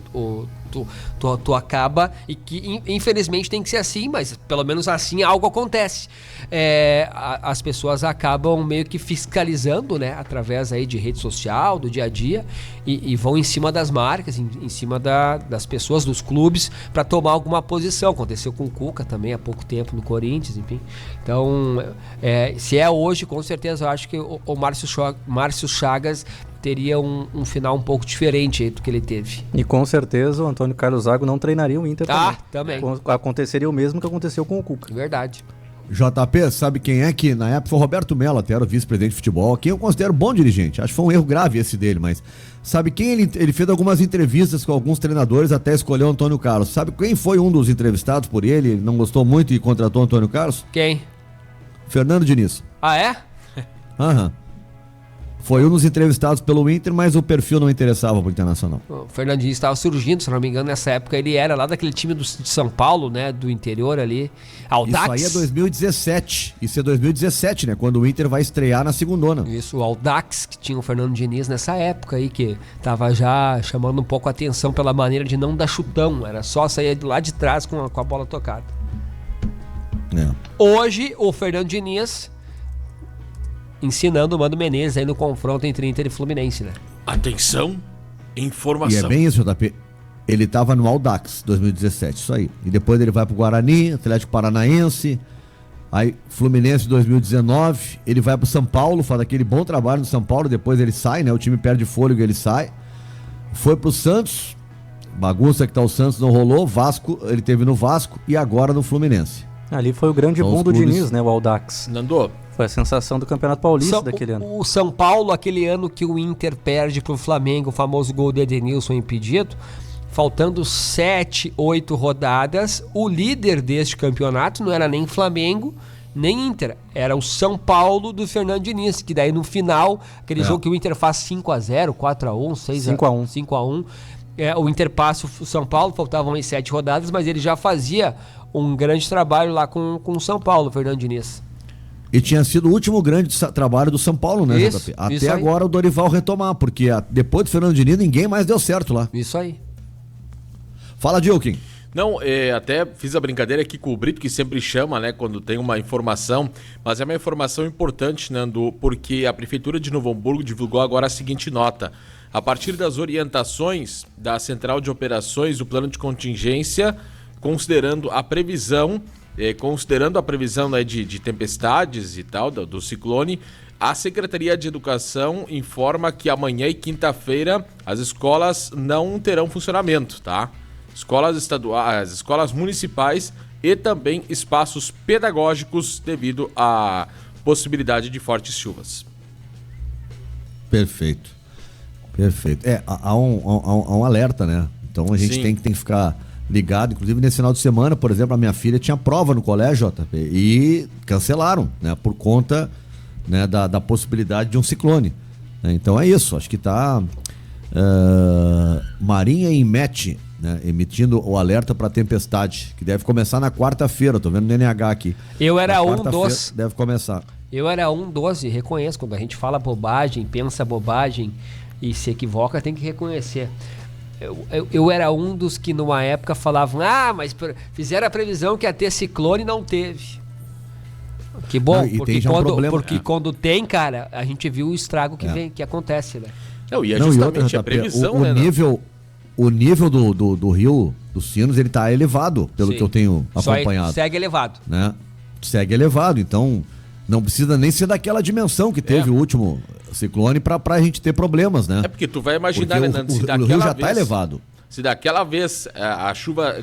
tu acaba, e que infelizmente tem que ser assim, mas pelo menos assim algo acontece. As pessoas acabam meio que fiscalizando, né? Através aí de rede social, do dia a dia, e vão em cima das marcas, em cima das pessoas, dos clubes, para tomar alguma posição. Aconteceu com o Cuca também há pouco tempo no Corinthians, enfim. Então, se é hoje, com certeza eu acho que o Márcio Chagas teria um final um pouco diferente aí do que ele teve. E com certeza o Antônio Carlos Zago não treinaria o Inter também. Aconteceria o mesmo que aconteceu com o Cuca. Verdade. JP, sabe quem é que na época foi o Roberto Mello, até era o vice-presidente de futebol, quem eu considero bom dirigente. Acho que foi um erro grave esse dele, mas sabe quem ele fez algumas entrevistas com alguns treinadores até escolher o Antônio Carlos. Sabe quem foi um dos entrevistados por ele? Ele não gostou muito e contratou o Antônio Carlos? Quem? Fernando Diniz. Ah, é? Aham. Foi um dos entrevistados pelo Inter, mas o perfil não interessava pro Internacional. O Fernandinho estava surgindo, se não me engano, nessa época ele era lá daquele time de São Paulo, né, do interior ali, Audax. Isso aí é 2017, isso é 2017, né, quando o Inter vai estrear na segundona. Isso, o Audax, que tinha o Fernando Diniz nessa época aí, que tava já chamando um pouco a atenção pela maneira de não dar chutão, era só sair lá de trás com a bola tocada. Hoje, o Fernando Diniz ensinando o Mano Menezes aí no confronto entre Inter e Fluminense, né? Atenção, informação. E é bem isso, JP. Ele tava no Audax 2017, isso aí. E depois ele vai pro Guarani, Atlético Paranaense, aí Fluminense 2019, ele vai pro São Paulo, faz aquele bom trabalho no São Paulo, depois ele sai, né? O time perde fôlego e ele sai. Foi pro Santos, bagunça que tá o Santos, não rolou. Vasco, ele teve no Vasco e agora no Fluminense. Ali foi o grande boom do Diniz, né? O Audax. Nando. Foi a sensação do Campeonato Paulista daquele ano. O São Paulo, aquele ano que o Inter perde pro Flamengo, o famoso gol de Edenilson impedido, faltando 7, 8 rodadas, o líder deste campeonato não era nem Flamengo, nem Inter, era o São Paulo do Fernando Diniz, que daí no final, aquele jogo que o Inter faz 5-0, 4-1, 5-1, o Inter passa o São Paulo, faltavam aí 7 rodadas, mas ele já fazia um grande trabalho lá com o São Paulo, Fernando Diniz. E tinha sido o último grande trabalho do São Paulo, né, JP? Até agora o Dorival retomar, porque depois do Fernando Diniz ninguém mais deu certo lá. Isso aí. Fala, Dilkin. Não, até fiz a brincadeira aqui com o Brito, que sempre chama, né, quando tem uma informação, mas é uma informação importante, Nando, porque a Prefeitura de Novo Hamburgo divulgou agora a seguinte nota. A partir das orientações da Central de Operações do Plano de Contingência, considerando a previsão né, de tempestades e tal, do ciclone, a Secretaria de Educação informa que amanhã e quinta-feira as escolas não terão funcionamento, tá? Escolas estaduais, escolas municipais e também espaços pedagógicos devido à possibilidade de fortes chuvas. Perfeito. Há um alerta, né? Então a gente tem que ficar ligado. Inclusive nesse final de semana, por exemplo, a minha filha tinha prova no colégio, JP, e cancelaram, né? Por conta, né, da possibilidade de um ciclone. Então é isso, acho que tá Marinha e IMET, né, emitindo o alerta para tempestade, que deve começar na quarta-feira. Tô vendo o NH aqui. Eu era um dos. Deve começar. Eu era um dos, e reconheço, quando a gente fala bobagem, pensa bobagem e se equivoca, tem que reconhecer. Eu era um dos que numa época falavam, mas fizeram a previsão que ia ter ciclone e não teve. Que bom, não, porque quando tem, cara, a gente viu o estrago que acontece, né? E justamente a previsão, o nível do rio dos Sinos, ele tá elevado, pelo que eu tenho acompanhado. Segue elevado. Né? Segue elevado, então não precisa nem ser daquela dimensão que teve o último ciclone pra gente ter problemas, né? É porque tu vai imaginar, né, Nando, o rio já tá elevado. Se daquela vez a chuva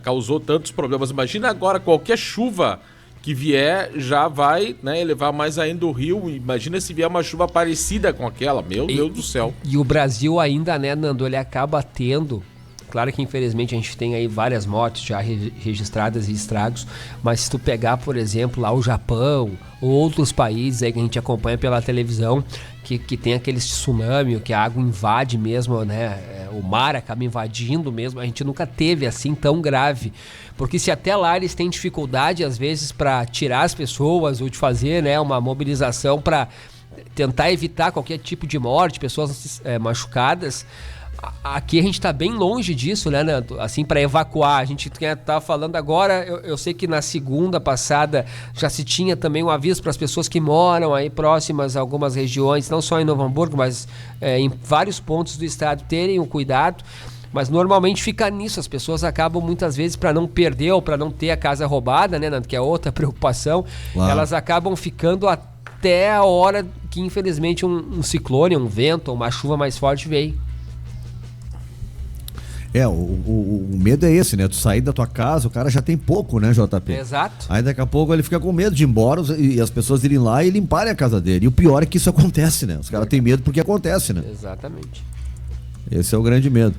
causou tantos problemas, imagina agora qualquer chuva que vier já vai, né, elevar mais ainda o rio. Imagina se vier uma chuva parecida com aquela, meu Deus do céu. E o Brasil ainda, né, Nando, ele acaba tendo... Claro que infelizmente a gente tem aí várias mortes já registradas e estragos, mas se tu pegar, por exemplo, lá o Japão ou outros países aí que a gente acompanha pela televisão, que tem aquele tsunami, que a água invade mesmo, né? O mar acaba invadindo mesmo, a gente nunca teve assim tão grave. Porque se até lá eles têm dificuldade às vezes para tirar as pessoas ou de fazer, né, uma mobilização para tentar evitar qualquer tipo de morte, pessoas machucadas, aqui a gente tá bem longe disso, né, Nando? Assim, para evacuar. A gente tá falando agora, eu sei que na segunda passada já se tinha também um aviso para as pessoas que moram aí próximas a algumas regiões, não só em Novo Hamburgo, mas em vários pontos do estado, terem o cuidado. Mas normalmente fica nisso, as pessoas acabam muitas vezes, para não perder ou para não ter a casa roubada, né, Nando? Que é outra preocupação, elas acabam ficando até a hora que infelizmente um ciclone, um vento, uma chuva mais forte veio. O medo é esse, né? Tu sair da tua casa, o cara já tem pouco, né, JP? Exato. Aí daqui a pouco ele fica com medo de ir embora e as pessoas irem lá e limparem a casa dele. E o pior é que isso acontece, né? Os caras têm medo porque acontece, né? Exatamente. Esse é o grande medo.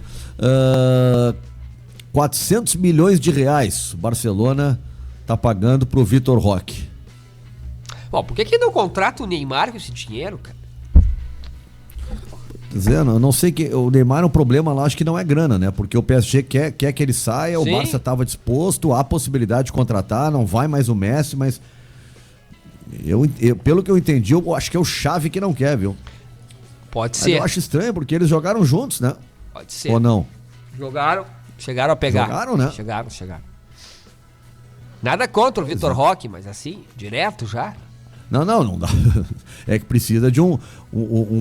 400 milhões de reais o Barcelona tá pagando pro Vitor Roque. Bom, por que não contrata o Neymar com esse dinheiro, cara? Dizendo, eu não sei que o Neymar é um problema lá, acho que não é grana, né? Porque o PSG quer que ele saia, Sim. O Barça estava disposto, há possibilidade de contratar, não vai mais o Messi, mas pelo que eu entendi, eu acho que é o Xavi que não quer, viu? Pode ser. Eu acho estranho, porque eles jogaram juntos, né? Pode ser. Ou não? Chegaram a pegar. Jogaram, né? Chegaram. Nada contra o Vitor Roque, mas assim, direto já. Não dá. É que precisa de um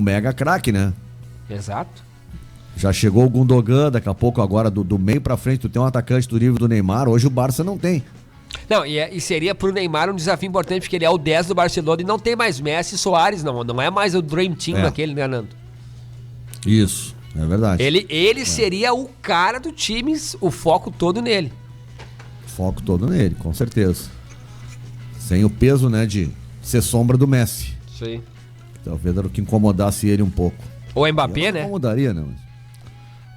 mega craque, né? Exato. Já chegou o Gundogan, daqui a pouco agora do meio pra frente tu tem um atacante do nível do Neymar, hoje o Barça não tem. Não, e seria pro Neymar um desafio importante, porque ele é o 10 do Barcelona e não tem mais Messi e Soares, não é mais o Dream Team daquele, né, Nando? Isso, é verdade. Ele seria o cara do time, o foco todo nele. Foco todo nele, com certeza. Sem o peso, né, de ser sombra do Messi. Sim. Talvez era o que incomodasse ele um pouco. Ou Mbappé, né? Incomodaria, né?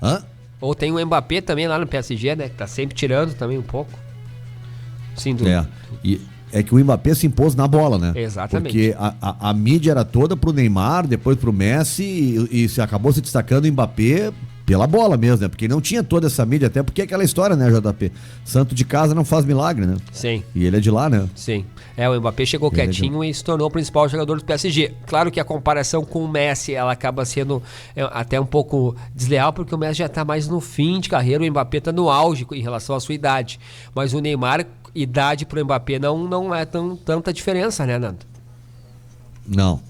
Hã? Ou tem o Mbappé também lá no PSG, né? Que tá sempre tirando também um pouco. Sim, E é que o Mbappé se impôs na bola, né? Exatamente. Porque a mídia era toda pro Neymar, depois pro Messi e se acabou se destacando o Mbappé pela bola mesmo, né? Porque não tinha toda essa mídia, até porque é aquela história, né, JP? Santo de casa não faz milagre, né? Sim. E ele é de lá, né? Sim. O Mbappé chegou quietinho e se tornou o principal jogador do PSG. Claro que a comparação com o Messi, ela acaba sendo até um pouco desleal, porque o Messi já tá mais no fim de carreira, o Mbappé tá no auge em relação à sua idade. Mas o Neymar, idade pro Mbappé não é tanta diferença, né, Nando? Não.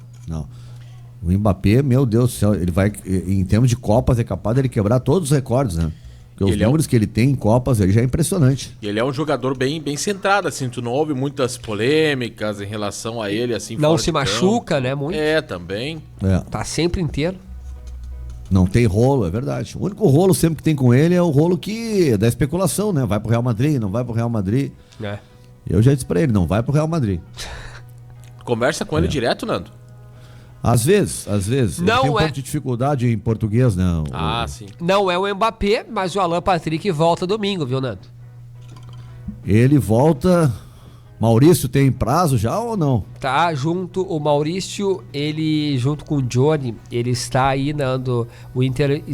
O Mbappé, meu Deus do céu, ele vai, em termos de Copas, é capaz de ele quebrar todos os recordes, né? Porque os números que ele tem em Copas, ele já é impressionante. E ele é um jogador bem centrado, assim, tu não ouve muitas polêmicas em relação a ele, assim. Não se machuca, né, muito. Também. Tá sempre inteiro. Não tem rolo, é verdade. O único rolo sempre que tem com ele é o rolo que da especulação, né? Vai pro Real Madrid, não vai pro Real Madrid. Eu já disse pra ele, não vai pro Real Madrid. Conversa com ele direto, Nando? Às vezes. Não tem um pouco de dificuldade em português, né? Sim. Não é o Mbappé, mas o Alan Patrick volta domingo, viu, Nando? Ele volta Maurício tem prazo já ou não? Tá, o Maurício, ele junto com o Johnny, ele está aí dando, o Inter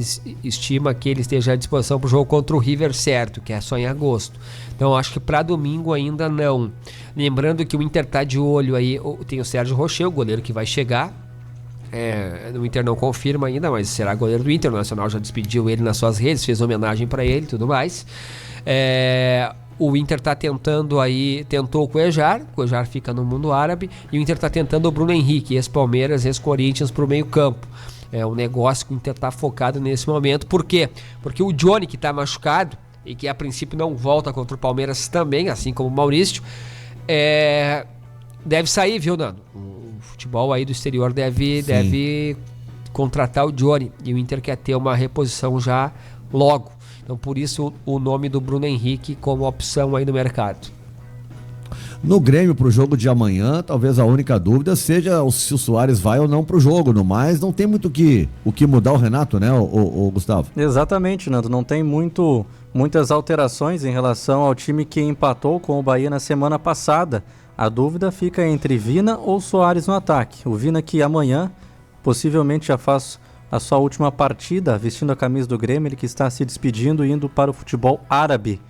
estima que ele esteja à disposição para o jogo contra o River certo, que é só em agosto. Então acho que para domingo ainda não. Lembrando que o Inter tá de olho aí, tem o Sérgio Rocher, o goleiro que vai chegar. O Inter não confirma ainda, mas será goleiro do Inter. O Nacional já despediu ele nas suas redes, fez homenagem para ele e tudo mais. O Inter tá tentando aí, tentou o Cuejar fica no mundo árabe, e o Inter tá tentando o Bruno Henrique, ex-Palmeiras, ex-Corinthians pro meio campo. É um negócio que o Inter tá focado nesse momento. Por quê? Porque o Johnny, que tá machucado, e que a princípio não volta contra o Palmeiras também, assim como o Maurício, deve sair, viu, Nando? O futebol aí do exterior deve contratar o Johnny, e o Inter quer ter uma reposição já logo. Então, por isso, o nome do Bruno Henrique como opção aí no mercado. No Grêmio, pro jogo de amanhã, talvez a única dúvida seja se o Soares vai ou não pro jogo. No mais, não tem muito o que mudar o Renato, né, o Gustavo? Exatamente, Nando. Não tem muitas alterações em relação ao time que empatou com o Bahia na semana passada. A dúvida fica entre Vina ou Soares no ataque. O Vina que amanhã possivelmente já faz a sua última partida vestindo a camisa do Grêmio, ele que está se despedindo e indo para o futebol árabe.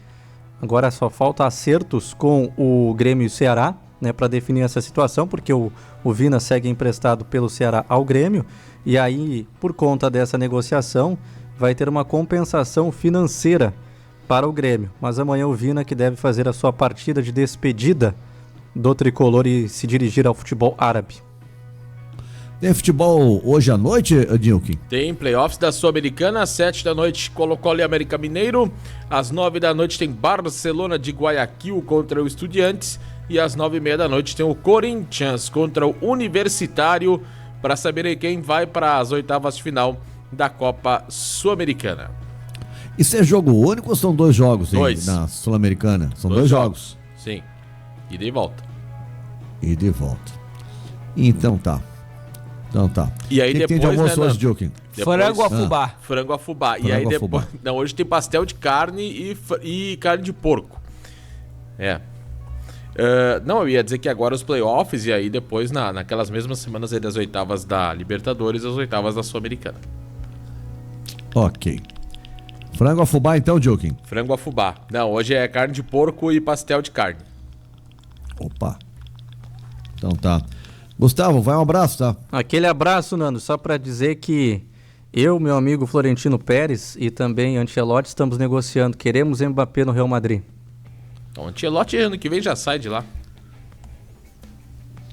Agora só falta acertos com o Grêmio e o Ceará, né, para definir essa situação, porque o Vina segue emprestado pelo Ceará ao Grêmio, e aí, por conta dessa negociação, vai ter uma compensação financeira para o Grêmio. Mas amanhã o Vina que deve fazer a sua partida de despedida do tricolor e se dirigir ao futebol árabe. Tem futebol hoje à noite, Nilton? Tem playoffs da Sul-Americana, às 7 da noite Colo-Colo e América Mineiro, às 9 da noite tem Barcelona de Guayaquil contra o Estudiantes e às 9h30 da noite tem o Corinthians contra o Universitário, para saber quem vai para as oitavas de final da Copa Sul-Americana. Isso é jogo único ou são dois jogos na Sul-Americana? São dois jogos. Sim, ida e volta. Ida e volta. Então tá. E aí que depois, tem de almoço hoje, Joaquim? Frango a fubá. Frango a fubá. E aí depois... Não, hoje tem pastel de carne e carne de porco. Não, eu ia dizer que agora os playoffs e aí depois naquelas mesmas semanas aí das oitavas da Libertadores e as oitavas da Sul-Americana. Ok. Frango a fubá então, Joaquim? Frango a fubá. Não, hoje é carne de porco e pastel de carne. Opa. Então tá. Gustavo, vai um abraço, tá? Aquele abraço, Nando, só para dizer que eu, meu amigo Florentino Pérez e também Ancelotti estamos negociando. Queremos Mbappé no Real Madrid. Então, Ancelotti ano que vem já sai de lá.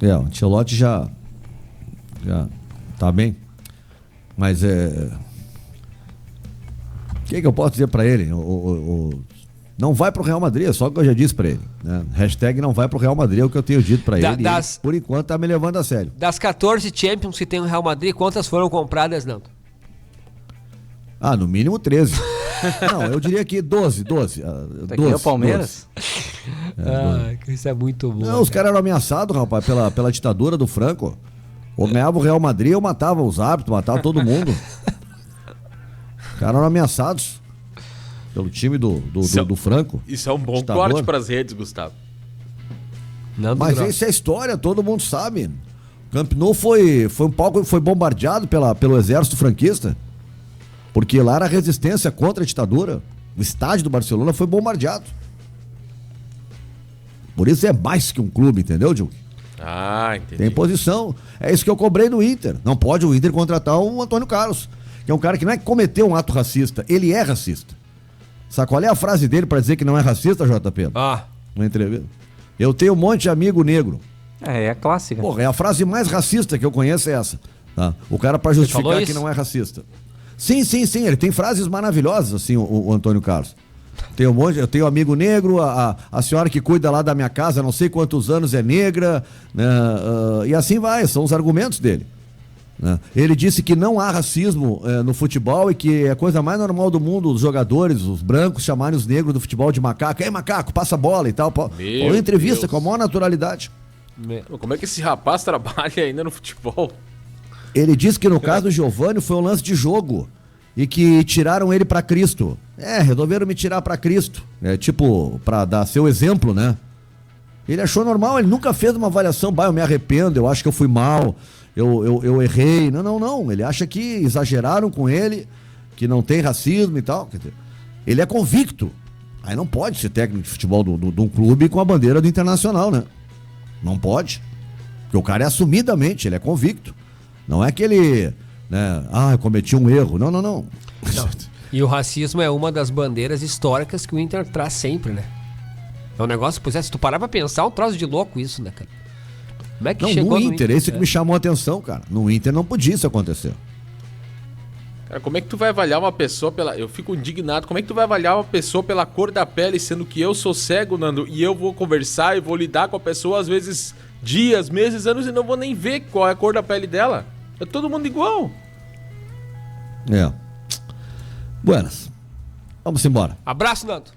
O Ancelotti já tá bem. Mas o que eu posso dizer para ele? Não vai pro Real Madrid, é só o que eu já disse pra ele, né? Hashtag não vai pro Real Madrid, é o que eu tenho dito pra ele. E ele, por enquanto, tá me levando a sério. Das 14 Champions que tem o Real Madrid, quantas foram compradas, Nando? No mínimo 13. Não, eu diria que 12. Aqui é o Palmeiras? 12. Isso é muito bom. Não, os caras eram ameaçados, rapaz, pela ditadura do Franco. Ou ganhava o Real Madrid, eu matava os árbitros, matava todo mundo. Os caras eram ameaçados pelo time do Franco. Isso é um bom corte para as redes, Gustavo. Mas isso é história, todo mundo sabe. O Camp Nou foi um palco, foi bombardeado pelo exército franquista, porque lá era resistência contra a ditadura. O estádio do Barcelona foi bombardeado. Por isso é mais que um clube, entendeu, Gil? Entendi. Tem posição. É isso que eu cobrei no Inter. Não pode o Inter contratar o Antônio Carlos, que é um cara que não é que cometeu um ato racista, ele é racista. Sabe qual é a frase dele pra dizer que não é racista, JP? Uma entrevista. Eu tenho um monte de amigo negro. É a clássica. Porra, é a frase mais racista que eu conheço é essa. Tá? O cara pra justificar que não é racista. Sim, ele tem frases maravilhosas, assim, o Antônio Carlos. Eu tenho amigo negro, a senhora que cuida lá da minha casa, não sei quantos anos, é negra, né? E assim vai, são os argumentos dele. Ele disse que não há racismo no futebol e que é a coisa mais normal do mundo os jogadores, os brancos, chamarem os negros do futebol de macaco. Ei, macaco, passa a bola e tal. Uma entrevista com a maior naturalidade. Como é que esse rapaz trabalha ainda no futebol? Ele disse que no caso do Giovani foi um lance de jogo e que tiraram ele pra Cristo. Resolveram me tirar pra Cristo. Tipo, pra dar seu exemplo, né? Ele achou normal, ele nunca fez uma avaliação, eu me arrependo, eu acho que eu fui mal, eu errei. Não. Ele acha que exageraram com ele, que não tem racismo e tal. Quer dizer, ele é convicto. Aí não pode ser técnico de futebol de um clube com a bandeira do Internacional, né? Não pode. Porque o cara é assumidamente, ele é convicto. Não é que ele, né, eu cometi um erro. Não. E o racismo é uma das bandeiras históricas que o Inter traz sempre, né? É um negócio, pois se tu parar pra pensar, é um troço de louco isso, né, cara? Como é que chegou no Inter? Esse que me chamou a atenção, cara. No Inter não podia isso acontecer. Cara, como é que tu vai avaliar uma pessoa pela... Eu fico indignado. Como é que tu vai avaliar uma pessoa pela cor da pele, sendo que eu sou cego, Nando, e eu vou conversar e vou lidar com a pessoa, às vezes, dias, meses, anos, e não vou nem ver qual é a cor da pele dela? É todo mundo igual. Buenas. Vamos embora. Abraço, Nando.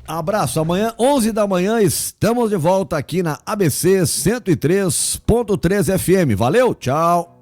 Abraço. Amanhã, 11 da manhã, estamos de volta aqui na ABC 103.3 FM. Valeu, tchau.